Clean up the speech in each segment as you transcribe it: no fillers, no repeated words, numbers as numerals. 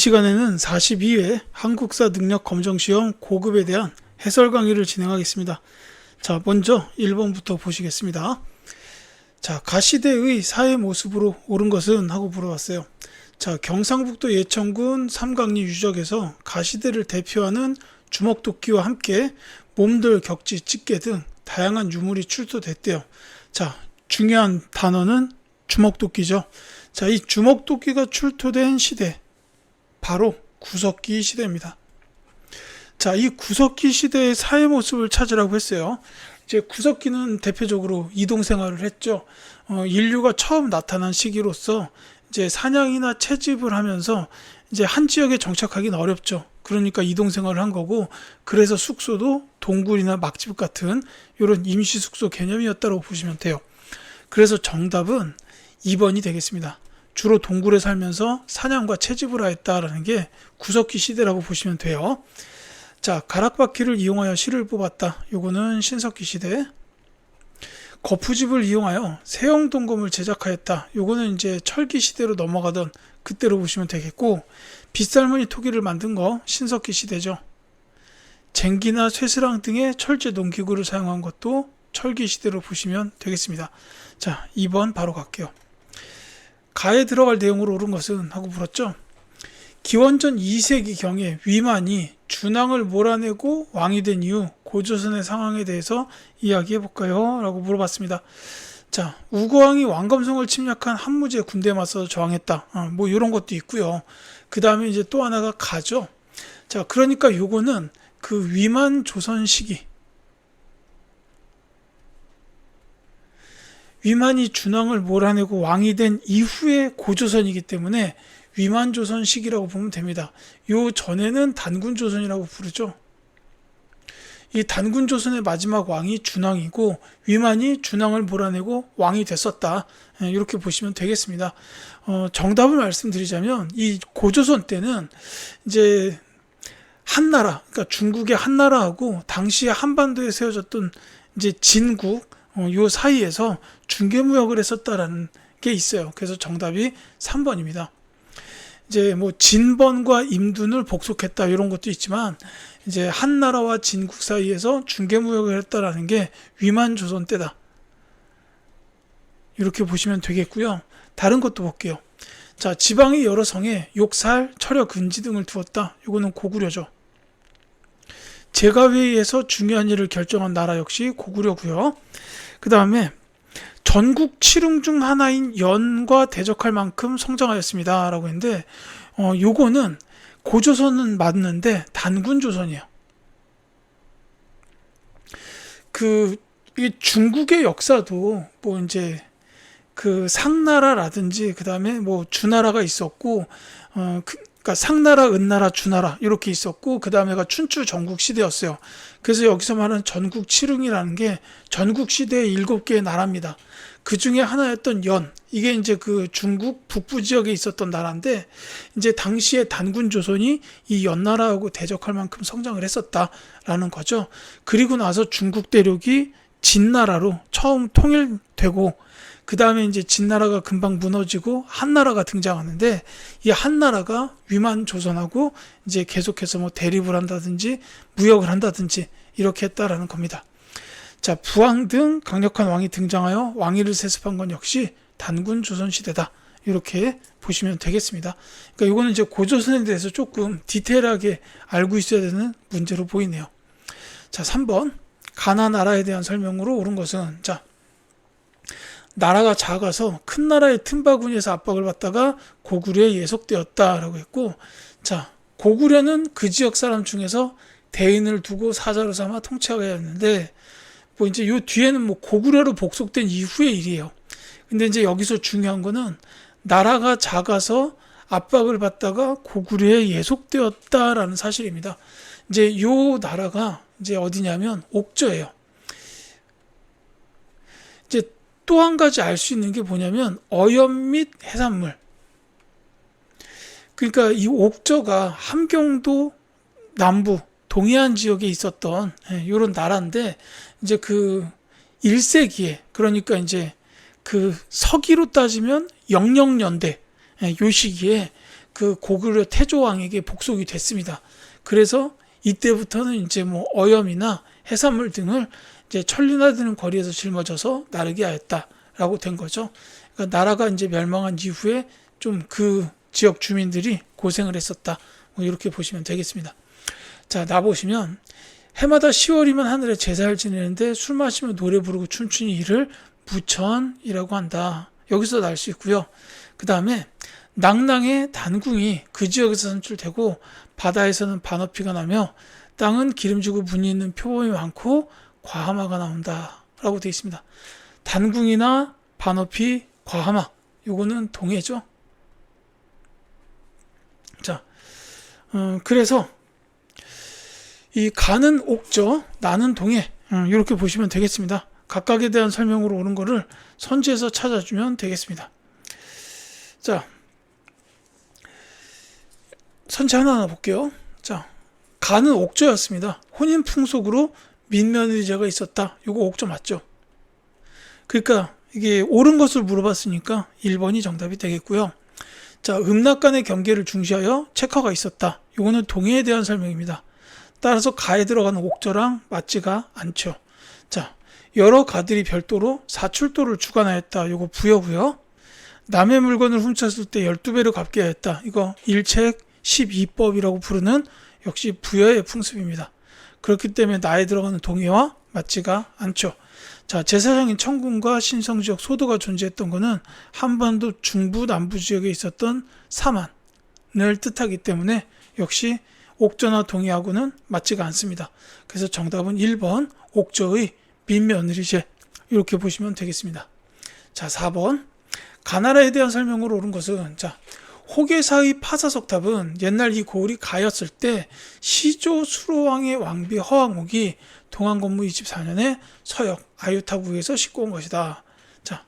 시간에는 42회 한국사 능력 검정 시험 고급에 대한 해설 강의를 진행하겠습니다. 자, 먼저 1번부터 보시겠습니다. 자, 가시대의 사회 모습으로 옳은 것은? 하고 물어봤어요. 자, 경상북도 예천군 삼강리 유적에서 가시대를 대표하는 주먹도끼와 함께 몸들, 격지, 집게 등 다양한 유물이 출토됐대요. 자, 중요한 단어는 주먹도끼죠. 자, 이 주먹도끼가 출토된 시대, 바로 구석기 시대입니다. 자, 이 구석기 시대의 사회 모습을 찾으라고 했어요. 이제 구석기는 대표적으로 이동 생활을 했죠. 인류가 처음 나타난 시기로서 이제 사냥이나 채집을 하면서 이제 한 지역에 정착하기는 어렵죠. 그러니까 이동 생활을 한 거고, 그래서 숙소도 동굴이나 막집 같은 이런 임시 숙소 개념이었다고 보시면 돼요. 그래서 정답은 2번이 되겠습니다. 주로 동굴에 살면서 사냥과 채집을 하였다라는 게 구석기 시대라고 보시면 돼요. 자, 가락바퀴를 이용하여 실을 뽑았다. 요거는 신석기 시대. 거푸집을 이용하여 세형동검을 제작하였다. 요거는 이제 철기 시대로 넘어가던 그때로 보시면 되겠고, 빗살무늬 토기를 만든 거 신석기 시대죠. 쟁기나 쇠스랑 등의 철제 농기구를 사용한 것도 철기 시대로 보시면 되겠습니다. 자, 2번 바로 갈게요. 가에 들어갈 내용으로 옳은 것은? 하고 물었죠. 기원전 2세기경에 위만이 준왕을 몰아내고 왕이 된 이후 고조선의 상황에 대해서 이야기해 볼까요? 라고 물어봤습니다. 자, 우고왕이 왕검성을 침략한 한무제 군대에 맞서 저항했다. 뭐 이런 것도 있고요. 그 다음에 이제 또 하나가 가죠. 자, 그러니까 요거는 그 위만 조선 시기, 위만이 준왕을 몰아내고 왕이 된 이후의 고조선이기 때문에 위만조선 시기라고 보면 됩니다. 요 전에는 단군조선이라고 부르죠. 이 단군조선의 마지막 왕이 준왕이고, 위만이 준왕을 몰아내고 왕이 됐었다. 이렇게 보시면 되겠습니다. 정답을 말씀드리자면, 이 고조선 때는 이제 한나라, 그러니까 중국의 한나라하고 당시에 한반도에 세워졌던 이제 진국, 요 사이에서 중개무역을 했었다라는 게 있어요. 그래서 정답이 3번입니다. 이제 뭐 진번과 임둔을 복속했다 이런 것도 있지만, 이제 한나라와 진국 사이에서 중개무역을 했다라는 게 위만조선 때다. 이렇게 보시면 되겠고요. 다른 것도 볼게요. 자, 지방의 여러 성에 욕살, 철여, 근지 등을 두었다. 이거는 고구려죠. 제가회의에서 중요한 일을 결정한 나라 역시 고구려고요. 그 다음에 전국 칠흥 중 하나인 연과 대적할 만큼 성장하였습니다. 라고 했는데, 요거는 고조선은 맞는데 단군조선이에요. 이 중국의 역사도 뭐 이제 그 상나라라든지 그 다음에 뭐 주나라가 있었고, 그러니까 상나라, 은나라, 주나라 이렇게 있었고, 그 다음에가 춘추 전국 시대였어요. 그래서 여기서 말하는 전국 칠흥이라는 게 전국 시대의 7개의 나라입니다. 그 중에 하나였던 연, 이게 이제 그 중국 북부 지역에 있었던 나라인데, 이제 당시에 단군조선이 이 연나라하고 대적할 만큼 성장을 했었다라는 거죠. 그리고 나서 중국 대륙이 진나라로 처음 통일되고, 그 다음에 이제 진나라가 금방 무너지고 한나라가 등장하는데, 이 한나라가 위만조선하고 이제 계속해서 뭐 대립을 한다든지 무역을 한다든지 이렇게 했다라는 겁니다. 자, 부왕 등 강력한 왕이 등장하여 왕위를 세습한 건 역시 단군 조선시대다. 이렇게 보시면 되겠습니다. 그러니까 이거는 이제 고조선에 대해서 조금 디테일하게 알고 있어야 되는 문제로 보이네요. 자, 3번. 가나 나라에 대한 설명으로 옳은 것은? 자, 나라가 작아서 큰 나라의 틈바구니에서 압박을 받다가 고구려에 예속되었다라고 했고, 자, 고구려는 그 지역 사람 중에서 대인을 두고 사자로 삼아 통치하게 했는데, 뭐 이제 요 뒤에는 뭐 고구려로 복속된 이후의 일이에요. 근데 이제 여기서 중요한 거는 나라가 작아서 압박을 받다가 고구려에 예속되었다라는 사실입니다. 이제 요 나라가 이제 어디냐면 옥저예요. 이제 또 한 가지 알 수 있는 게 뭐냐면 어연 및 해산물. 그러니까 이 옥저가 함경도 남부 동해안 지역에 있었던 이런 나라인데, 이제 그 1세기에, 그러니까 이제 그 서기로 따지면 영령연대 요 시기에 그 고구려 태조왕에게 복속이 됐습니다. 그래서 이때부터는 이제 뭐 어염이나 해산물 등을 이제 천리나 드는 거리에서 짊어져서 나르게 하였다라고 된 거죠. 그러니까 나라가 이제 멸망한 이후에 좀 그 지역 주민들이 고생을 했었다. 뭐 이렇게 보시면 되겠습니다. 자, 나 보시면 해마다 10월이면 하늘에 제사를 지내는데 술 마시며 노래 부르고 춤추니 이를 무천이라고 한다. 여기서 알 수 있고요. 그 다음에 낭낭의 단궁이 그 지역에서 선출되고 바다에서는 반어피가 나며 땅은 기름지고 문이 있는 표범이 많고 과하마가 나온다 라고 되어 있습니다. 단궁이나 반어피, 과하마 요거는 동해죠. 자, 그래서 이 가는 옥저, 나는 동해 이렇게 보시면 되겠습니다. 각각에 대한 설명으로 오는 거를 선지에서 찾아주면 되겠습니다. 자, 선지 하나하나 볼게요. 자, 가는 옥저였습니다. 혼인 풍속으로 민며느리제가 있었다. 이거 옥저 맞죠? 그러니까 이게 옳은 것을 물어봤으니까 1번이 정답이 되겠고요. 자, 음락간의 경계를 중시하여 체커가 있었다. 이거는 동해에 대한 설명입니다. 따라서 가에 들어가는 옥저랑 맞지가 않죠. 자, 여러 가들이 별도로 사출도를 주관하였다. 이거 부여고요. 남의 물건을 훔쳤을 때 12배를 갚게 하였다. 이거 일책 12법이라고 부르는 역시 부여의 풍습입니다. 그렇기 때문에 나에 들어가는 동해와 맞지가 않죠. 자, 제사장인 청군과 신성지역 소도가 존재했던 것은 한반도 중부 남부 지역에 있었던 사만을 뜻하기 때문에 역시 옥저나 동해하고는 맞지가 않습니다. 그래서 정답은 1번 옥저의 민며느리제 이렇게 보시면 되겠습니다. 자, 4번 가나라에 대한 설명으로 옳은 것은 자, 호계사의 파사석탑은 옛날 이 고을이 가였을 때 시조 수로왕의 왕비 허왕옥이 동안건무 24년에 서역 아유타국에서 싣고 온 것이다. 자,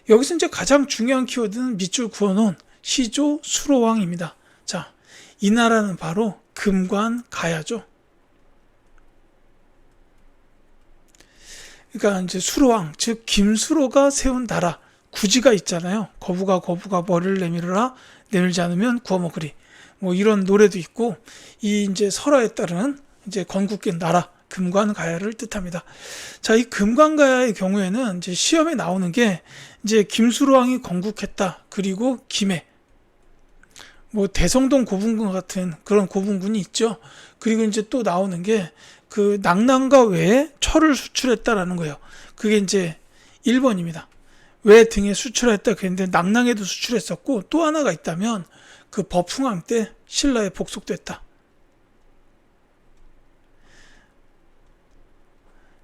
여기서 이제 가장 중요한 키워드는 밑줄 그어놓은 시조 수로왕입니다. 자, 이 나라는 바로 금관가야죠. 그러니까 이제 수로왕, 즉 김수로가 세운 나라, 구지가 있잖아요. 거부가 머리를 내밀어라, 내밀지 않으면 구워 먹으리. 뭐 이런 노래도 있고, 이 이제 설화에 따른 이제 건국된 나라, 금관가야를 뜻합니다. 자, 이 금관가야의 경우에는 이제 시험에 나오는 게 이제 김수로왕이 건국했다. 그리고 김해, 뭐 대성동 고분군 같은 그런 고분군이 있죠. 그리고 이제 또 나오는 게 그 낙랑과 외에 철을 수출했다라는 거예요. 그게 이제 1번입니다. 왜 등에 수출했다 그랬는데 낙랑에도 수출했었고 또 하나가 있다면 그 버풍왕 때 신라에 복속됐다.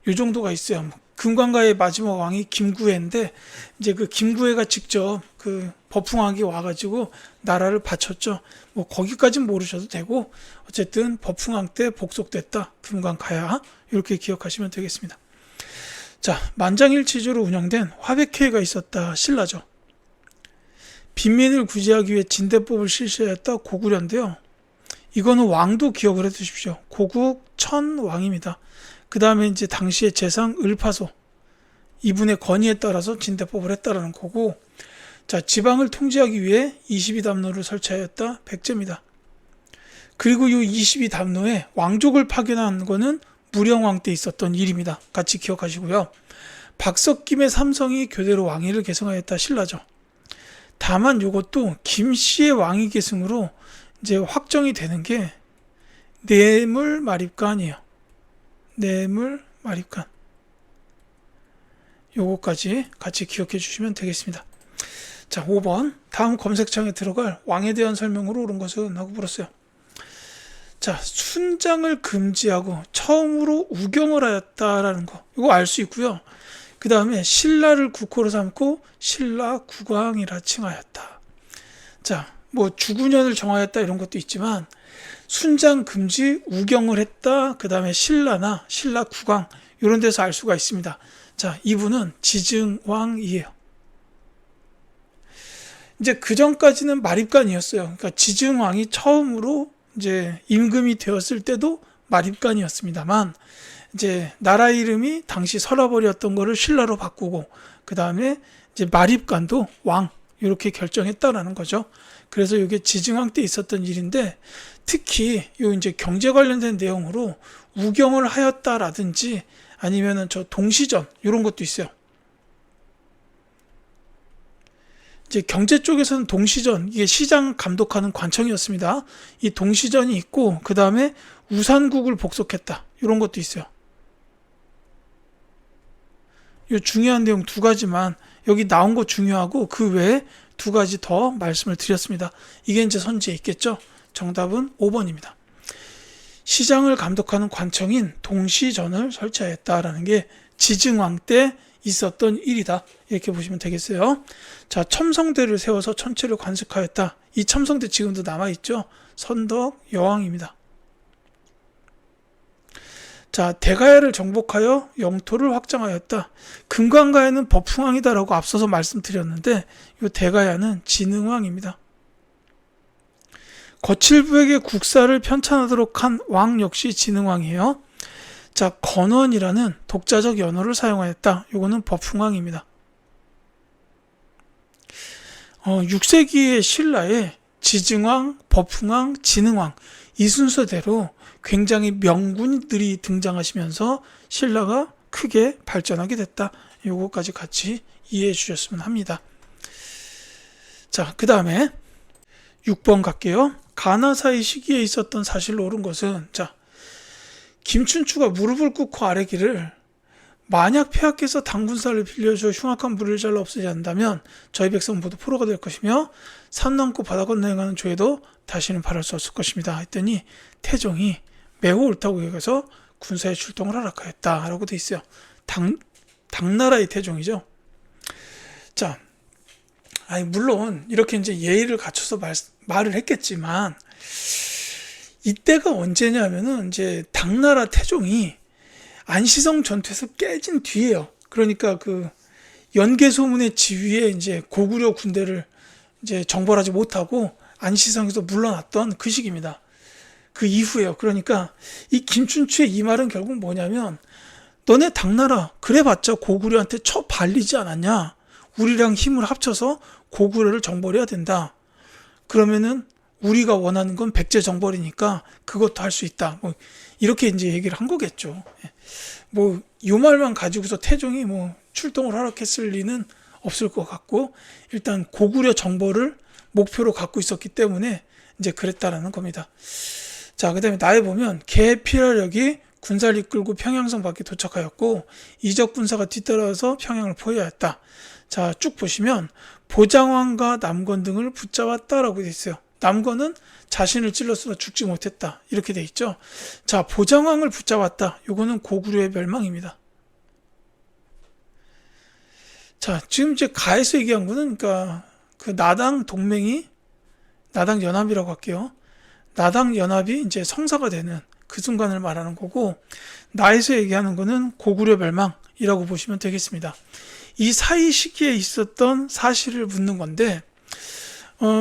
요 정도가 있어요. 금관가의 마지막 왕이 김구해인데 이제 그 김구해가 직접 그 버풍왕이 와가지고 나라를 바쳤죠. 뭐 거기까지는 모르셔도 되고 어쨌든 버풍왕 때 복속됐다. 금관가야 이렇게 기억하시면 되겠습니다. 자, 만장일치제로 운영된 화백회의가 있었다. 신라죠. 빈민을 구제하기 위해 진대법을 실시하였다. 고구려인데요. 이거는 왕도 기억을 해두십시오. 고국 천왕입니다. 그 다음에 이제 당시의 재상 을파소 이분의 건의에 따라서 진대법을 했다라는 거고, 자, 지방을 통제하기 위해 22담로를 설치하였다. 백제입니다. 그리고 이 22담로에 왕족을 파견한 거는 무령왕 때 있었던 일입니다. 같이 기억하시고요. 박석김의 삼성이 교대로 왕위를 계승하였다. 신라죠. 다만 이것도 김씨의 왕위 계승으로 이제 확정이 되는 게 뇌물 마립간이에요. 뇌물 마립간. 요거까지 같이 기억해 주시면 되겠습니다. 자, 5번 다음 검색창에 들어갈 왕에 대한 설명으로 옳은 것은 하고 물었어요. 자, 순장을 금지하고 처음으로 우경을 하였다라는 거 이거 알 수 있고요. 그 다음에 신라를 국호로 삼고 신라 국왕이라 칭하였다. 자, 뭐 주군년을 정하였다 이런 것도 있지만 순장 금지 우경을 했다. 그 다음에 신라나 신라 국왕 이런 데서 알 수가 있습니다. 자, 이분은 지증왕이에요. 이제 그 전까지는 마립간이었어요. 그러니까 지증왕이 처음으로 이제 임금이 되었을 때도 마립간이었습니다만 이제 나라 이름이 당시 서라벌이었던 거를 신라로 바꾸고 그 다음에 이제 마립간도 왕 이렇게 결정했다라는 거죠. 그래서 이게 지증왕 때 있었던 일인데, 특히 요 이제 경제 관련된 내용으로 우경을 하였다라든지 아니면은 저 동시전 이런 것도 있어요. 이제 경제 쪽에서는 동시전, 이게 시장 감독하는 관청이었습니다. 이 동시전이 있고, 그 다음에 우산국을 복속했다, 이런 것도 있어요. 이 중요한 내용 두 가지만, 여기 나온 거 중요하고 그 외에 두 가지 더 말씀을 드렸습니다. 이게 이제 선지에 있겠죠. 정답은 5번입니다. 시장을 감독하는 관청인 동시전을 설치하였다라는 게 지증왕 때 있었던 일이다, 이렇게 보시면 되겠어요. 자, 첨성대를 세워서 천체를 관측하였다. 이 첨성대 지금도 남아있죠. 선덕 여왕입니다. 자, 대가야를 정복하여 영토를 확장하였다. 금강가야는 법흥왕이다라고 앞서서 말씀드렸는데, 이 대가야는 진흥왕입니다. 거칠부에게 국사를 편찬하도록 한 왕 역시 진흥왕이에요. 자, 건원이라는 독자적 연호를 사용하였다. 요거는 법흥왕입니다. 6세기의 신라에 지증왕, 법흥왕, 진흥왕, 이 순서대로 굉장히 명군들이 등장하시면서 신라가 크게 발전하게 됐다. 요거까지 같이 이해해 주셨으면 합니다. 자, 그 다음에 6번 갈게요. 가나사의 시기에 있었던 사실로 옳은 것은, 자, 김춘추가 무릎을 꿇고 아뢰기를, 만약 폐하께서 당군사를 빌려줘 흉악한 불을 잘라 없애지 않는다면 저희 백성 모두 포로가 될 것이며 산 넘고 바다 건너 행하는 죄도 다시는 바랄 수 없을 것입니다 했더니, 태종이 매우 옳다고 여겨서 군사의 출동을 허락하였다라고 돼 있어요. 당나라의 태종이죠. 자, 아니 물론 이렇게 이제 예의를 갖춰서 말을 했겠지만, 이때가 언제냐면은 이제 당나라 태종이 안시성 전투에서 깨진 뒤에요. 그러니까 그 연개소문의 지휘에 이제 고구려 군대를 이제 정벌하지 못하고 안시성에서 물러났던 그 시기입니다. 그 이후에요. 그러니까 이 김춘추의 이 말은 결국 뭐냐면, 너네 당나라 그래봤자 고구려한테 쳐 발리지 않았냐? 우리랑 힘을 합쳐서 고구려를 정벌해야 된다. 그러면은 우리가 원하는 건 백제 정벌이니까 그것도 할 수 있다. 뭐 이렇게 이제 얘기를 한 거겠죠. 뭐 이 말만 가지고서 태종이 뭐 출동을 허락했을 리는 없을 것 같고, 일단 고구려 정벌을 목표로 갖고 있었기 때문에 이제 그랬다라는 겁니다. 자, 그 다음에 나에 보면 개피라력이 군사를 이끌고 평양성 밖에 도착하였고 이적 군사가 뒤따라서 평양을 포위하였다. 자, 쭉 보시면 보장왕과 남건 등을 붙잡았다라고 되어 있어요. 남건은 자신을 찔러서 죽지 못했다, 이렇게 돼 있죠. 자, 보장왕을 붙잡았다. 요거는 고구려의 멸망입니다. 자, 지금 이제 가에서 얘기한 거는, 그러니까 그 나당 동맹이, 나당 연합이라고 할게요. 나당 연합이 이제 성사가 되는 그 순간을 말하는 거고, 나에서 얘기하는 거는 고구려 멸망이라고 보시면 되겠습니다. 이 사이 시기에 있었던 사실을 묻는 건데,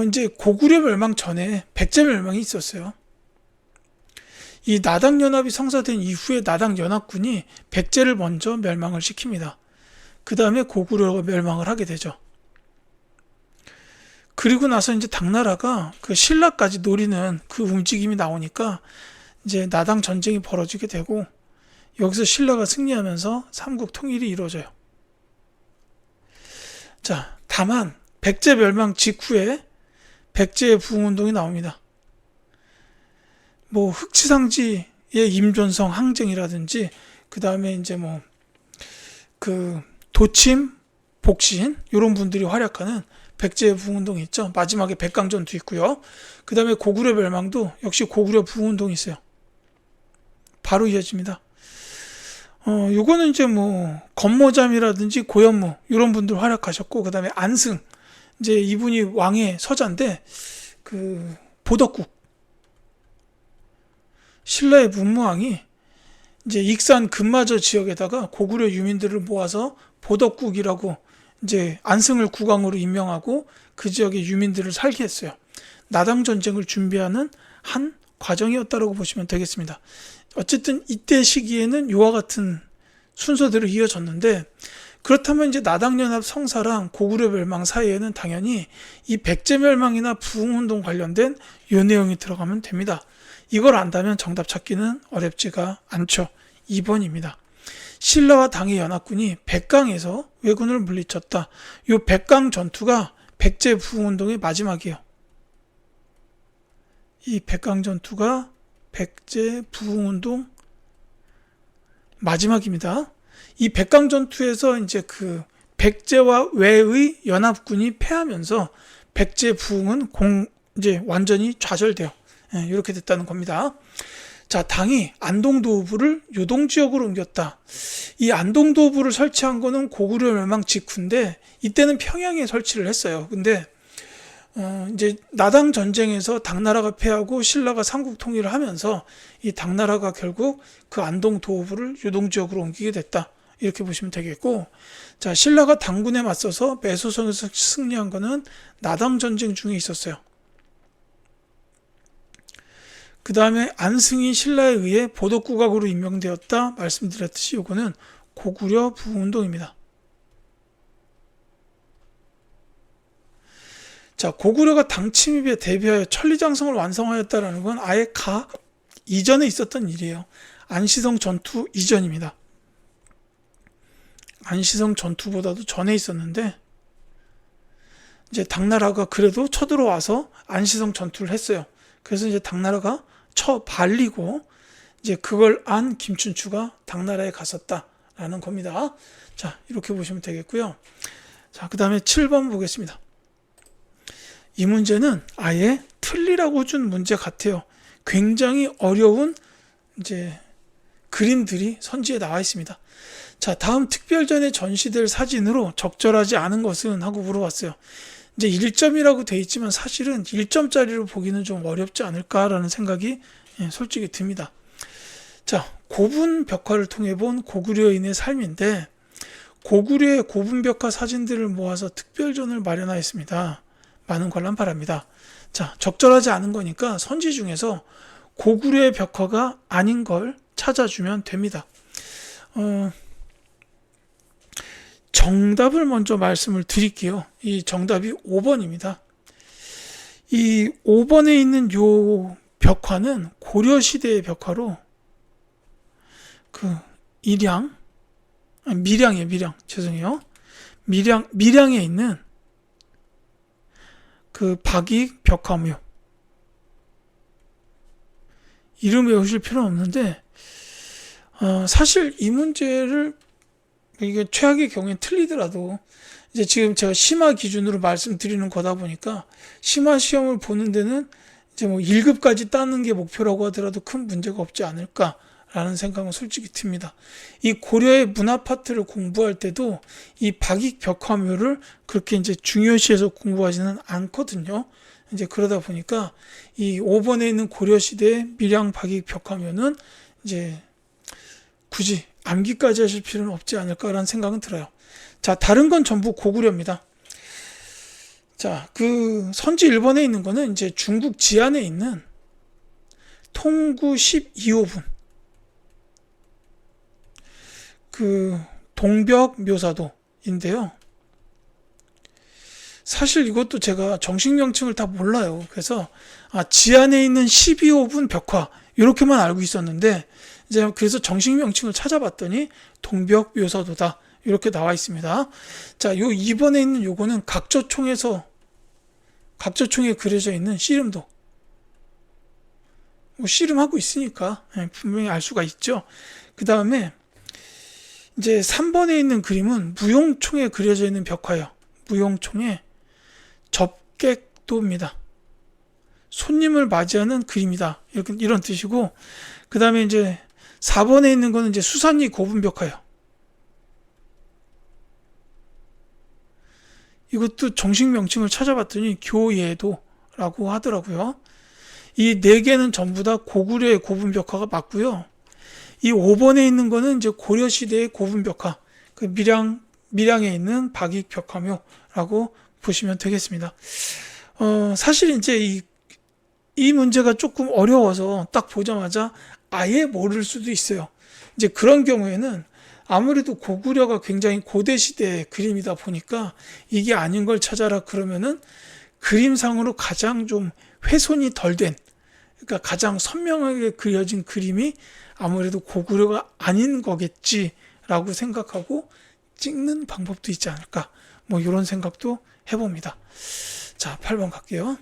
이제 고구려 멸망 전에 백제 멸망이 있었어요. 이 나당 연합이 성사된 이후에 나당 연합군이 백제를 먼저 멸망을 시킵니다. 그 다음에 고구려가 멸망을 하게 되죠. 그리고 나서 이제 당나라가 그 신라까지 노리는 그 움직임이 나오니까 이제 나당 전쟁이 벌어지게 되고, 여기서 신라가 승리하면서 삼국 통일이 이루어져요. 자, 다만 백제 멸망 직후에 백제의 부흥운동이 나옵니다. 뭐 흑치상지의 임존성 항쟁이라든지, 그 다음에 이제 뭐 그 도침, 복신 이런 분들이 활약하는 백제의 부흥운동이 있죠. 마지막에 백강전도 있고요. 그 다음에 고구려 멸망도 역시 고구려 부흥운동이 있어요. 바로 이어집니다. 요거는 이제 뭐 건모잠이라든지 고현무 이런 분들 활약하셨고, 그 다음에 안승, 이제 이분이 왕의 서자인데, 그 보덕국, 신라의 문무왕이 이제 익산 금마저 지역에다가 고구려 유민들을 모아서 보덕국이라고 이제 안승을 국왕으로 임명하고 그 지역의 유민들을 살게 했어요. 나당 전쟁을 준비하는 한 과정이었다고 보시면 되겠습니다. 어쨌든 이때 시기에는 이와 같은 순서대로 이어졌는데, 그렇다면 이제 나당연합 성사랑 고구려 멸망 사이에는 당연히 이 백제 멸망이나 부흥운동 관련된 요 내용이 들어가면 됩니다. 이걸 안다면 정답 찾기는 어렵지가 않죠. 2번입니다. 신라와 당의 연합군이 백강에서 왜군을 물리쳤다. 요 백강 전투가 백제 부흥운동의 마지막이에요. 이 백강 전투가 백제 부흥운동 마지막입니다. 이 백강 전투에서 이제 그 백제와 외의 연합군이 패하면서 백제 부흥은 이제 완전히 좌절돼요. 이렇게 됐다는 겁니다. 자, 당이 안동도읍을 요동지역으로 옮겼다. 이 안동도읍을 설치한 거는 고구려 멸망 직후인데 이때는 평양에 설치를 했어요. 근데 이제 나당 전쟁에서 당나라가 패하고 신라가 삼국 통일을 하면서 이 당나라가 결국 그 안동 도읍을 요동지역으로 옮기게 됐다. 이렇게 보시면 되겠고, 자, 신라가 당군에 맞서서 매소성에서 승리한 거는 나당 전쟁 중에 있었어요. 그 다음에 안승이 신라에 의해 보덕국왕으로 임명되었다 말씀드렸듯이 요거는 고구려 부흥운동입니다. 자, 고구려가 당 침입에 대비하여 천리장성을 완성하였다라는 건 아예 이전에 있었던 일이에요. 안시성 전투 이전입니다. 안시성 전투보다도 전에 있었는데 이제 당나라가 그래도 쳐들어와서 안시성 전투를 했어요. 그래서 이제 당나라가 발리고 이제 그걸 안 김춘추가 당나라에 갔었다라는 겁니다. 자, 이렇게 보시면 되겠고요. 자, 그 다음에 7번 보겠습니다. 이 문제는 아예 틀리라고 준 문제 같아요. 굉장히 어려운 이제 그림들이 선지에 나와 있습니다. 자, 다음 특별전에 전시될 사진으로 적절하지 않은 것은 하고 물어봤어요. 이제 1점이라고 돼 있지만 사실은 1점짜리로 보기는 좀 어렵지 않을까라는 생각이 솔직히 듭니다. 자, 고분 벽화를 통해 본 고구려인의 삶인데 고구려의 고분 벽화 사진들을 모아서 특별전을 마련하였습니다. 많은 관람 바랍니다. 자, 적절하지 않은 거니까 선지 중에서 고구려의 벽화가 아닌 걸 찾아주면 됩니다. 정답을 먼저 말씀을 드릴게요. 이 정답이 5번입니다. 이 5번에 있는 요 벽화는 고려시대의 벽화로 그 밀양이에요. 죄송해요. 밀양에 있는 그 박익 벽화묘. 이름 외우실 필요는 없는데 사실 이 문제를 이게 최악의 경우엔 틀리더라도 이제 지금 제가 심화 기준으로 말씀드리는 거다 보니까 심화 시험을 보는 데는 이제 뭐 1급까지 따는 게 목표라고 하더라도 큰 문제가 없지 않을까라는 생각은 솔직히 듭니다. 이 고려의 문화 파트를 공부할 때도 이 박익 벽화묘를 그렇게 이제 중요시해서 공부하지는 않거든요. 이제 그러다 보니까 이 5번에 있는 고려시대의 밀양 박익 벽화묘는 이제 굳이 암기까지 하실 필요는 없지 않을까라는 생각은 들어요. 자, 다른 건 전부 고구려입니다. 자, 그 선지 1번에 있는 거는 이제 중국 지안에 있는 통구 12호분 그 동벽 묘사도인데요. 사실 이것도 제가 정식 명칭을 다 몰라요. 그래서 지안에 있는 12호분 벽화 이렇게만 알고 있었는데 이제 그래서 정식 명칭을 찾아봤더니 동벽 묘사도다 이렇게 나와 있습니다. 자, 요 2번에 있는 요거는 각저총에 그려져 있는 씨름도 뭐 씨름하고 있으니까 분명히 알 수가 있죠. 그 다음에 이제 3번에 있는 그림은 무용총에 그려져 있는 벽화예요. 무용총에 접객도입니다. 손님을 맞이하는 그림이다. 이런 뜻이고, 그 다음에 이제 4번에 있는 거는 이제 수산리 고분벽화예요. 이것도 정식 명칭을 찾아봤더니 교예도라고 하더라고요. 이 4개는 전부 다 고구려의 고분벽화가 맞고요. 이 5번에 있는 거는 이제 고려시대의 고분벽화, 그 밀양에 있는 박익벽화묘라고 보시면 되겠습니다. 사실 이제 이 문제가 조금 어려워서 딱 보자마자 아예 모를 수도 있어요. 이제 그런 경우에는 아무래도 고구려가 굉장히 고대 시대의 그림이다 보니까 이게 아닌 걸 찾아라 그러면은 그림상으로 가장 좀 훼손이 덜 된, 그러니까 가장 선명하게 그려진 그림이 아무래도 고구려가 아닌 거겠지라고 생각하고 찍는 방법도 있지 않을까, 뭐 이런 생각도 해봅니다. 자, 8번 갈게요.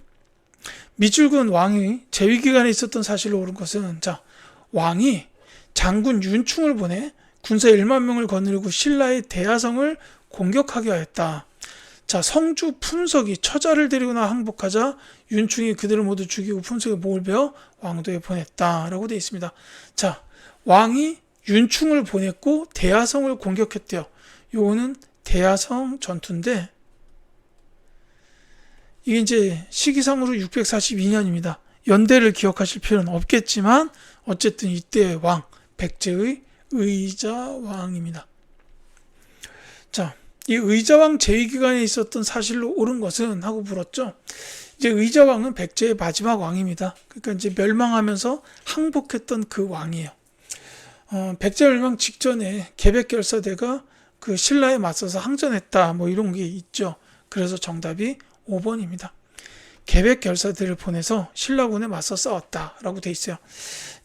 미줄근 왕이 재위 기간에 있었던 사실로 옳은 것은, 자, 왕이 장군 윤충을 보내 군사 1만 명을 거느리고 신라의 대하성을 공격하게 하였다. 자, 성주 품석이 처자를 데리고 나 항복하자 윤충이 그들을 모두 죽이고 품석의 목을 베어 왕도에 보냈다라고 되어 있습니다. 자, 왕이 윤충을 보냈고 대하성을 공격했대요. 요거는 대하성 전투인데 이게 이제 시기상으로 642년입니다. 연대를 기억하실 필요는 없겠지만 어쨌든 이때의 왕, 백제의 의자왕입니다. 자, 이 의자왕 재위기간에 있었던 사실로 옳은 것은 하고 물었죠. 이제 의자왕은 백제의 마지막 왕입니다. 그러니까 이제 멸망하면서 항복했던 그 왕이에요. 백제 멸망 직전에 계백결사대가 그 신라에 맞서서 항전했다, 뭐 이런 게 있죠. 그래서 정답이 5번입니다. 계백결사대를 보내서 신라군에 맞서 싸웠다라고 돼 있어요.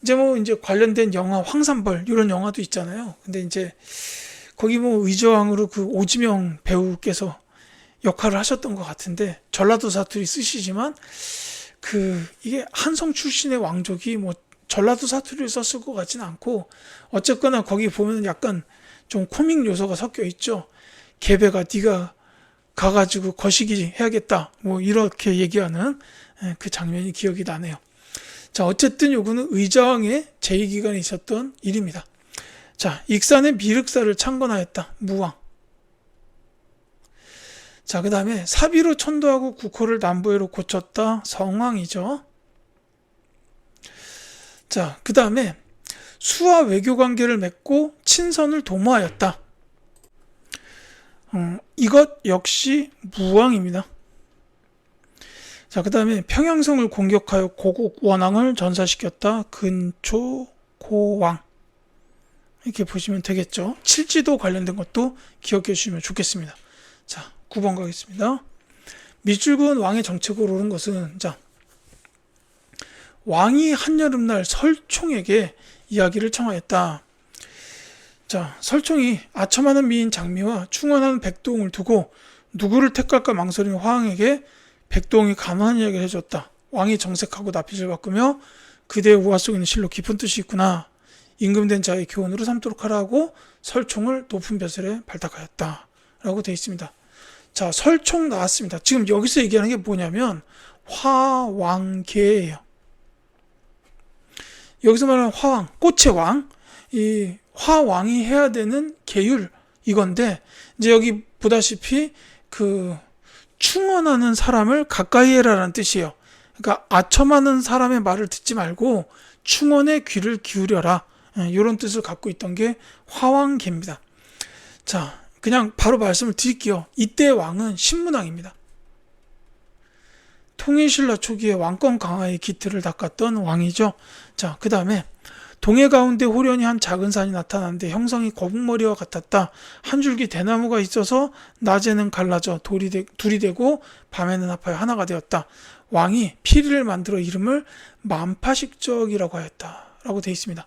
이제 관련된 영화 황산벌 이런 영화도 있잖아요. 근데 이제 거기 뭐 의저왕으로 그 오지명 배우께서 역할을 하셨던 것 같은데 전라도 사투리 쓰시지만 이게 한성 출신의 왕족이 뭐 전라도 사투리를 썼을 것 같지는 않고 어쨌거나 거기 보면 약간 좀 코믹 요소가 섞여 있죠. 계배가 네가 가가지고 거시기 해야겠다 뭐 이렇게 얘기하는 그 장면이 기억이 나네요. 자, 어쨌든 요거는 의자왕의 재위기간에 있었던 일입니다. 자, 익산의 미륵사를 창건하였다. 무왕. 자, 그 다음에 사비로 천도하고 국호를 남부해로 고쳤다. 성왕이죠. 자, 그 다음에 수와 외교관계를 맺고 친선을 도모하였다. 이것 역시 무왕입니다. 자, 그 다음에 평양성을 공격하여 고국 원왕을 전사시켰다. 근초고왕. 이렇게 보시면 되겠죠. 칠지도 관련된 것도 기억해 주시면 좋겠습니다. 자, 9번 가겠습니다. 밑줄그은 왕의 정책으로 오른 것은, 자, 왕이 한여름날 설총에게 이야기를 청하였다. 자, 설총이 아첨하는 미인 장미와 충원하는 백도홍을 두고 누구를 택할까 망설이는 화왕에게 백도홍이 간호한 이야기를 해줬다. 왕이 정색하고 낯빛을 바꾸며 그대의 우화 속에는 실로 깊은 뜻이 있구나. 임금된 자의 교훈으로 삼도록 하라고 설총을 높은 벼슬에 발탁하였다. 라고 되어 있습니다. 자, 설총 나왔습니다. 지금 여기서 얘기하는 게 뭐냐면 화왕계예요. 여기서 말하는 화왕, 꽃의 왕, 이 화왕이 해야 되는 계율 이건데 이제 여기 보다시피 충언하는 사람을 가까이 해라라는 뜻이에요. 그러니까 아첨하는 사람의 말을 듣지 말고 충언의 귀를 기울여라. 이런 뜻을 갖고 있던 게 화왕계입니다. 자, 그냥 바로 말씀을 드릴게요. 이때의 왕은 신문왕입니다. 통일신라 초기에 왕권 강화의 기틀을 닦았던 왕이죠. 자, 그 다음에 동해 가운데 호련히 한 작은 산이 나타났는데 형성이 거북머리와 같았다. 한 줄기 대나무가 있어서 낮에는 갈라져 둘이 되고 밤에는 합하여 하나가 되었다. 왕이 피리를 만들어 이름을 만파식적이라고 하였다. 라고 되어 있습니다.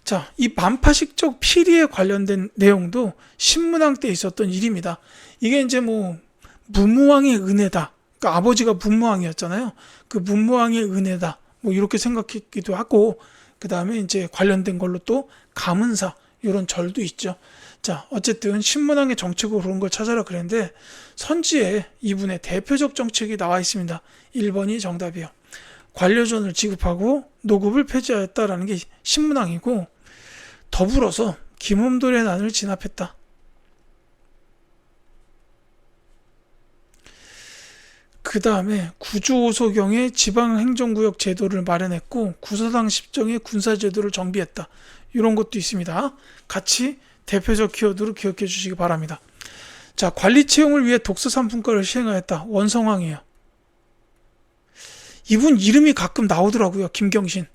자, 이 만파식적 피리에 관련된 내용도 신문왕 때 있었던 일입니다. 이게 이제 뭐 문무왕의 은혜다. 그러니까 아버지가 문무왕이었잖아요. 그 문무왕의 은혜다. 뭐 이렇게 생각했기도 하고 그 다음에 이제 관련된 걸로 또 가문사 이런 절도 있죠. 자, 어쨌든 신문왕의 정책으로 그런 걸 찾아라 그랬는데 선지에 이분의 대표적 정책이 나와 있습니다. 1번이 정답이에요. 관료전을 지급하고 노급을 폐지하였다라는 게 신문왕이고 더불어서 김음돌의 난을 진압했다. 그 다음에 구주오소경의 지방행정구역 제도를 마련했고 구서당 십정의 군사제도를 정비했다. 이런 것도 있습니다. 같이 대표적 키워드로 기억해 주시기 바랍니다. 자, 관리 채용을 위해 독서 상품권을 시행하였다. 원성왕이에요. 이분 이름이 가끔 나오더라고요. 김경신.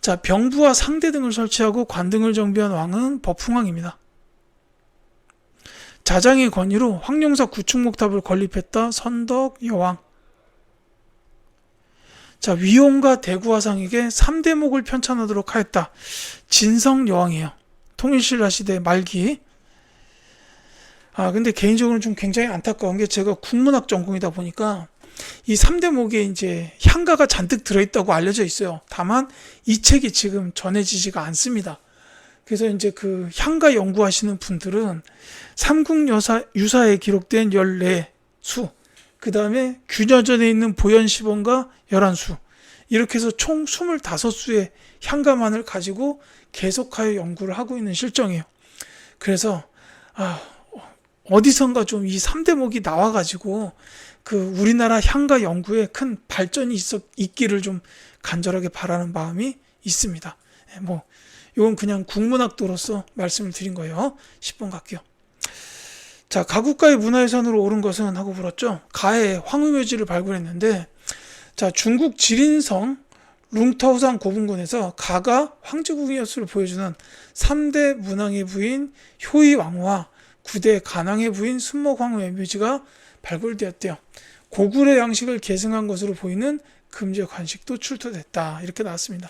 자, 병부와 상대 등을 설치하고 관등을 정비한 왕은 법흥왕입니다. 자장의 권위로 황룡사 구축목탑을 건립했다. 선덕 여왕. 자, 위용과 대구화상에게 3대목을 편찬하도록 하였다. 진성 여왕이에요. 통일신라 시대 말기. 근데 개인적으로는 좀 굉장히 안타까운 게 제가 국문학 전공이다 보니까 이 3대목에 이제 향가가 잔뜩 들어있다고 알려져 있어요. 다만 이 책이 지금 전해지지가 않습니다. 그래서 이제 그 향가 연구하시는 분들은 삼국유사에 기록된 14수, 그 다음에 균여전에 있는 보현시본과 11수, 이렇게 해서 총 25수의 향가만을 가지고 계속하여 연구를 하고 있는 실정이에요. 그래서 어디선가 좀 이 3대목이 나와가지고 그 우리나라 향가 연구에 큰 발전이 있기를 좀 간절하게 바라는 마음이 있습니다. 이건 그냥 국문학도로서 말씀을 드린 거예요. 10번 갈게요. 자, 가국가의 문화유산으로 오른 것은 하고 물었죠. 가에 황후묘지를 발굴했는데, 자, 중국 지린성 룽터우산 고분군에서 가가 황제국이었음을 보여주는 3대 문왕의 부인 효의왕후와 9대 간왕의 부인 순목황후의 묘지가 발굴되었대요. 고구려 양식을 계승한 것으로 보이는 금제 관식도 출토됐다. 이렇게 나왔습니다.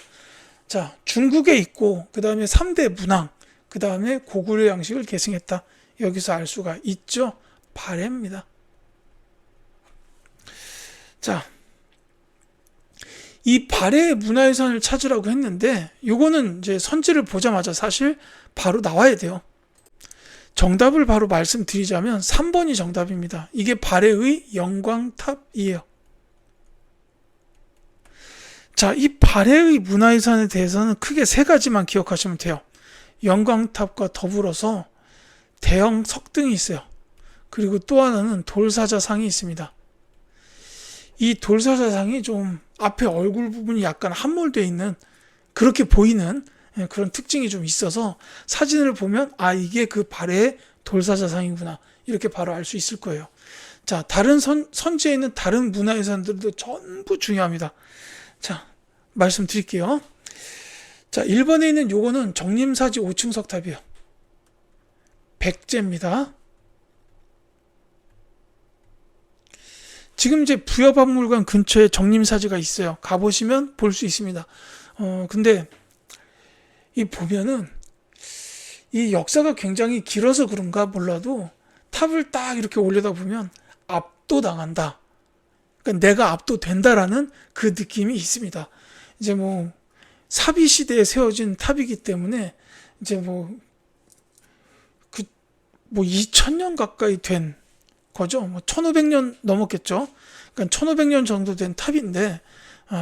자, 중국에 있고 그 다음에 3대 문왕, 그 다음에 고구려 양식을 계승했다. 여기서 알 수가 있죠. 발해입니다. 자, 이 발해의 문화유산을 찾으라고 했는데 요거는 이제 선지를 보자마자 사실 바로 나와야 돼요. 정답을 바로 말씀드리자면 3번이 정답입니다. 이게 발해의 영광탑이에요. 자, 이 발해의 문화유산에 대해서는 크게 3가지만 기억하시면 돼요. 영광탑과 더불어서 대형 석등이 있어요. 그리고 또 하나는 돌사자상이 있습니다. 이 돌사자상이 좀 앞에 얼굴 부분이 약간 함몰되어 있는, 그렇게 보이는 그런 특징이 좀 있어서 사진을 보면 이게 그 발해의 돌사자상이구나, 이렇게 바로 알 수 있을 거예요. 자, 다른 선지에 있는 다른 문화유산들도 전부 중요합니다. 자, 말씀드릴게요. 자, 1번에 있는 요거는 정림사지 5층 석탑이에요. 백제입니다. 지금 이제 부여박물관 근처에 정림사지가 있어요. 가보시면 볼 수 있습니다. 근데 이 보면은 이 역사가 굉장히 길어서 그런가 몰라도 탑을 딱 이렇게 올려다 보면 압도당한다. 그러니까 내가 압도된다라는 그 느낌이 있습니다. 이제 사비 시대에 세워진 탑이기 때문에 이제 2000년 가까이 된 거죠. 1500년 넘었겠죠. 그러니까 1500년 정도 된 탑인데,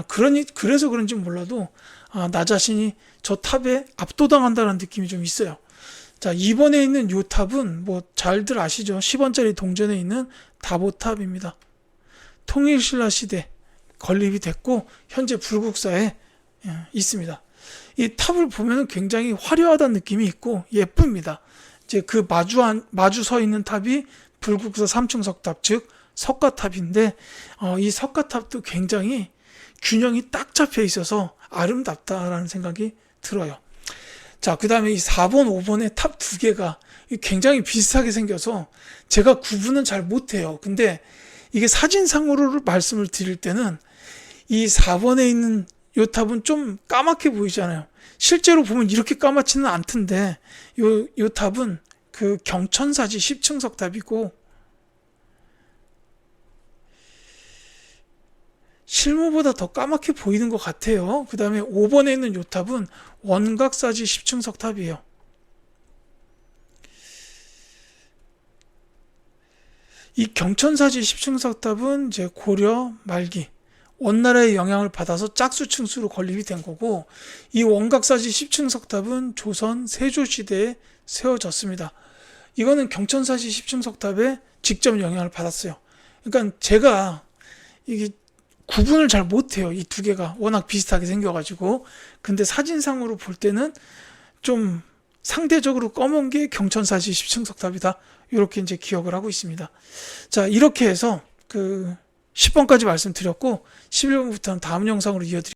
그래서 그런지 몰라도, 나 자신이 저 탑에 압도당한다는 느낌이 좀 있어요. 자, 2번에 있는 요 탑은 잘들 아시죠? 10원짜리 동전에 있는 다보탑입니다. 통일신라 시대 건립이 됐고, 현재 불국사에 있습니다. 이 탑을 보면 굉장히 화려하다는 느낌이 있고, 예쁩니다. 이제 그 마주 서 있는 탑이 불국사 3층 석탑, 즉 석가탑인데, 이 석가탑도 굉장히 균형이 딱 잡혀 있어서 아름답다라는 생각이 들어요. 자, 그 다음에 이 4번, 5번의 탑 2개가 굉장히 비슷하게 생겨서 제가 구분은 잘 못해요. 근데 이게 사진상으로 말씀을 드릴 때는 이 4번에 있는 이 탑은 좀 까맣게 보이잖아요. 실제로 보면 이렇게 까맣지는 않던데, 요 탑은 그 경천사지 10층 석탑이고, 실무보다 더 까맣게 보이는 것 같아요. 그 다음에 5번에 있는 요 탑은 원각사지 10층 석탑이에요. 이 경천사지 10층 석탑은 이제 고려 말기 원나라의 영향을 받아서 짝수층수로 건립이 된 거고, 이 원각사지 10층 석탑은 조선 세조시대에 세워졌습니다. 이거는 경천사지 10층 석탑에 직접 영향을 받았어요. 그러니까 제가 이게 구분을 잘 못해요. 이 2개가 워낙 비슷하게 생겨가지고. 근데 사진상으로 볼 때는 좀 상대적으로 검은 게 경천사지 10층 석탑이다. 이렇게 이제 기억을 하고 있습니다. 자, 이렇게 해서 10번까지 말씀드렸고 11번부터는 다음 영상으로 이어드릴게요.